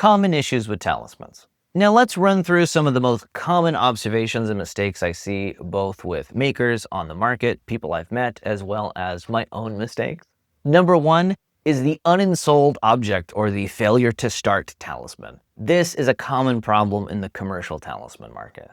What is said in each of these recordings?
Common issues with talismans. Now let's run through some of the most common observations and mistakes I see both with makers on the market, people I've met, as well as my own mistakes. Number one is the unensouled object or the failure to start talisman. This is a common problem in the commercial talisman market.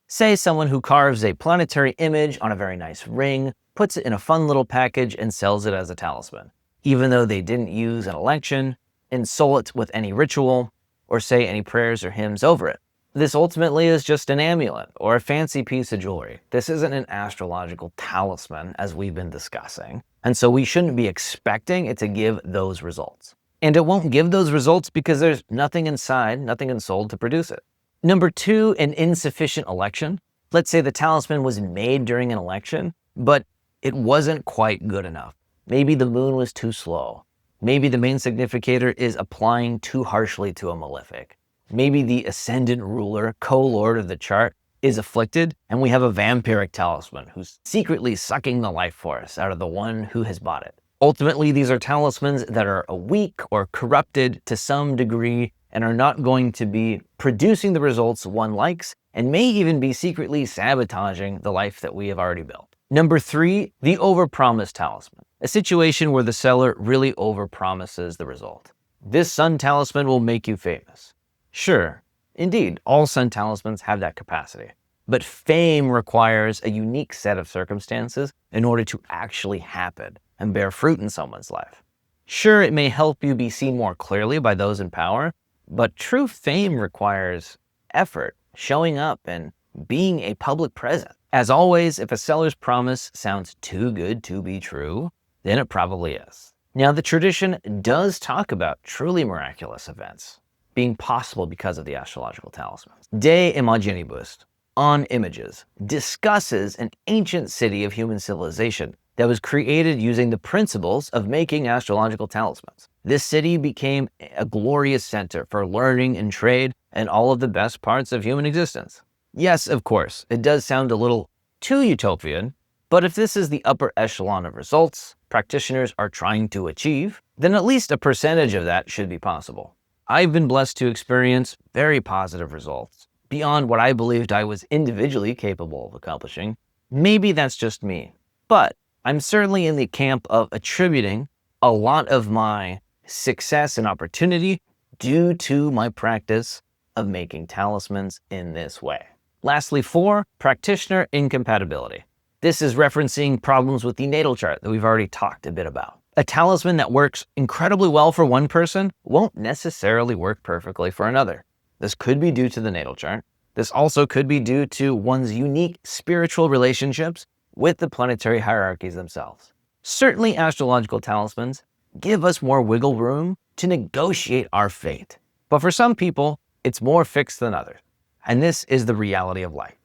Say someone who carves a planetary image on a very nice ring, puts it in a fun little package and sells it as a talisman, even though they didn't use an election, ensoul it with any ritual, or say any prayers or hymns over it. This ultimately is just an amulet or a fancy piece of jewelry. This isn't an astrological talisman, as we've been discussing, and so we shouldn't be expecting it to give those results. And it won't give those results because there's nothing inside, nothing ensouled to produce it. Number two, an insufficient election. Let's say the talisman was made during an election, but it wasn't quite good enough. Maybe the moon was too slow. Maybe the main significator is applying too harshly to a malefic. Maybe the ascendant ruler, co-lord of the chart, is afflicted, and we have a vampiric talisman who's secretly sucking the life force out of the one who has bought it. Ultimately, these are talismans that are weak or corrupted to some degree and are not going to be producing the results one likes and may even be secretly sabotaging the life that we have already built. Number three, the overpromised talisman. A situation where the seller really overpromises the result. This sun talisman will make you famous. Sure, indeed, all sun talismans have that capacity. But fame requires a unique set of circumstances in order to actually happen and bear fruit in someone's life. Sure, it may help you be seen more clearly by those in power, but true fame requires effort, showing up, and being a public presence. As always, if a seller's promise sounds too good to be true, then it probably is. Now, the tradition does talk about truly miraculous events being possible because of the astrological talismans. De Imaginibus, on Images, discusses an ancient city of human civilization that was created using the principles of making astrological talismans. This city became a glorious center for learning and trade and all of the best parts of human existence. Yes, of course, it does sound a little too utopian, but if this is the upper echelon of results practitioners are trying to achieve, then at least a percentage of that should be possible. I've been blessed to experience very positive results beyond what I believed I was individually capable of accomplishing. Maybe that's just me, but I'm certainly in the camp of attributing a lot of my success and opportunity due to my practice of making talismans in this way. Lastly, 4, practitioner incompatibility. This is referencing problems with the natal chart that we've already talked a bit about. A talisman that works incredibly well for one person won't necessarily work perfectly for another. This could be due to the natal chart. This also could be due to one's unique spiritual relationships with the planetary hierarchies themselves. Certainly, astrological talismans give us more wiggle room to negotiate our fate. But for some people, it's more fixed than others. And this is the reality of life.